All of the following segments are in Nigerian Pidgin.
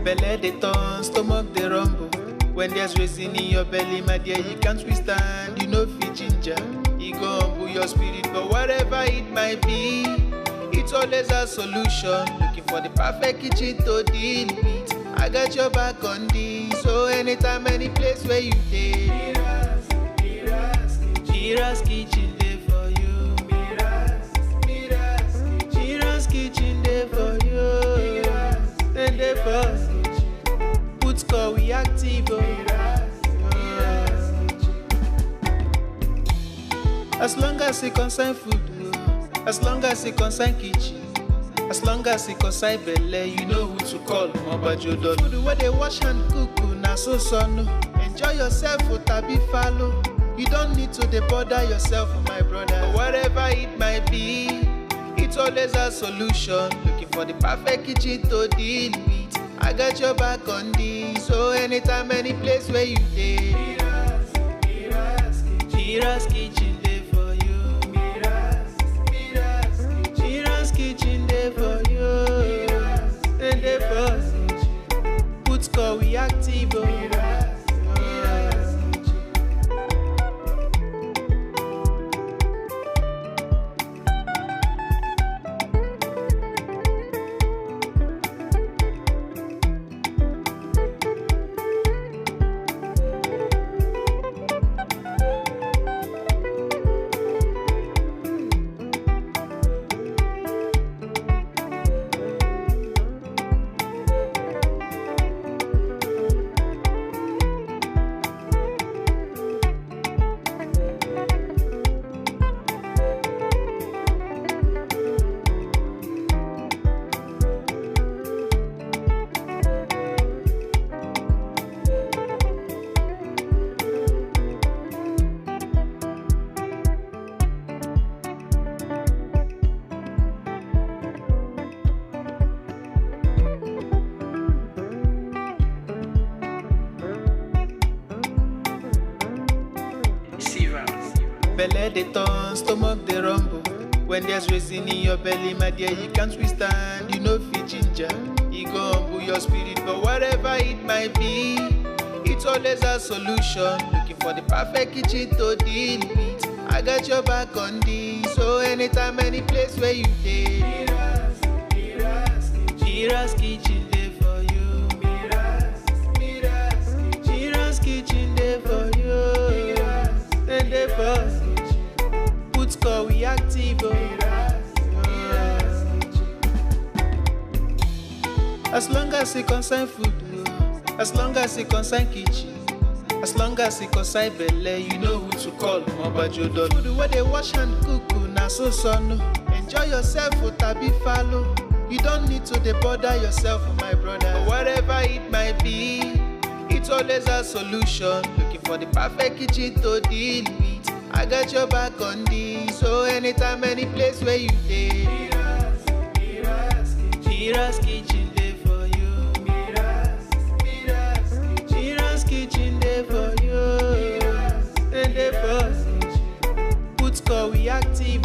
Belle dey turn, stomach dey rumble. When there's reason in your belly, my dear, you can't withstand. You know fit ginger, e go humble your spirit. But whatever it might be, it's always a solution. Looking for the perfect kitchen to deal with. I got your back on this. So anytime, any place where you dey, MIRA'S kitchen dey for you. MIRA'S kitchen dey for you. And dey for put call we active. As long as it concern food, as long as it concern kitchen, as long as it concern belle, you know who to call. Mobajodo food where they wash and cook, na so no. Enjoy yourself, tabi follow. You don't need to dey bother yourself, my brother. But whatever it might be, it's always a solution. Looking for the perfect kitchen to deal with. I got your back on this. So anytime, any place where you dey, MIRA'S kitchen dey for you. MIRA'S kitchen dey for you. And dey for put call we active. Belle dey turn, stomach dey rumble. When there's reason in your belly, my dear, you can't withstand. You know fit ginger, e go humble your spirit. But whatever it might be, it's always a solution. Looking for the perfect kitchen to deal with. I got your back on this. So anytime, any place where you dey, MIRA'S kitchen dey for you. MIRA'S kitchen dey for you. And dey for put call we active. As long as it concern food, as long as it concern kitchen, as long as it concern belle, you know who to call. Mobajodo food where they wash and cook, na so no. Enjoy yourself, tabi follow. You don't need to dey bother yourself, my brother. But whatever it might be, it's always a solution. Looking for the perfect kitchen to deal with. I got your back on this. So anytime, any place where you dey, MIRA'S kitchen dey for you. MIRA'S kitchen dey for you. And dey for put call we active.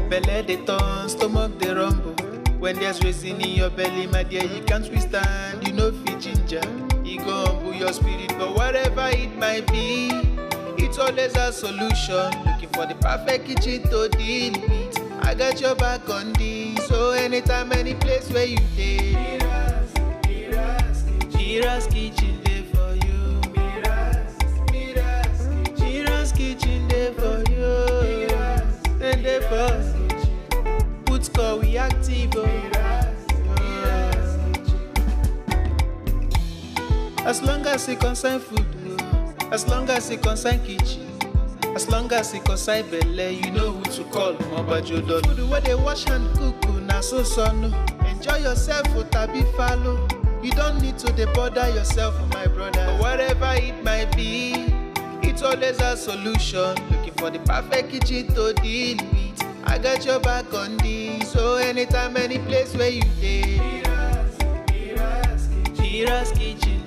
Belle dey turn, stomach dey rumble. When there's reason in your belly, my dear, you can't withstand. You know fit ginger, e go humble your spirit. But whatever it might be, it's always a solution. Looking for the perfect kitchen to deal with. I got your back on this. So anytime, any place where you dey, Mira's kitchen dey for you. Mira's kitchen dey for you. And dey for you. Put call we active. As long as it concern food, as long as it concern kitchen, as long as it concern belle, you know who to call. Mobajodo. Food where they wash and cook, na so son. Enjoy yourself, tabi follow. You don't need to bother yourself, my brother. But whatever it might be, it's always a solution. Looking for the perfect kitchen to deal with. I got your back on this. So anytime, any place where you dey, Mira's kitchen.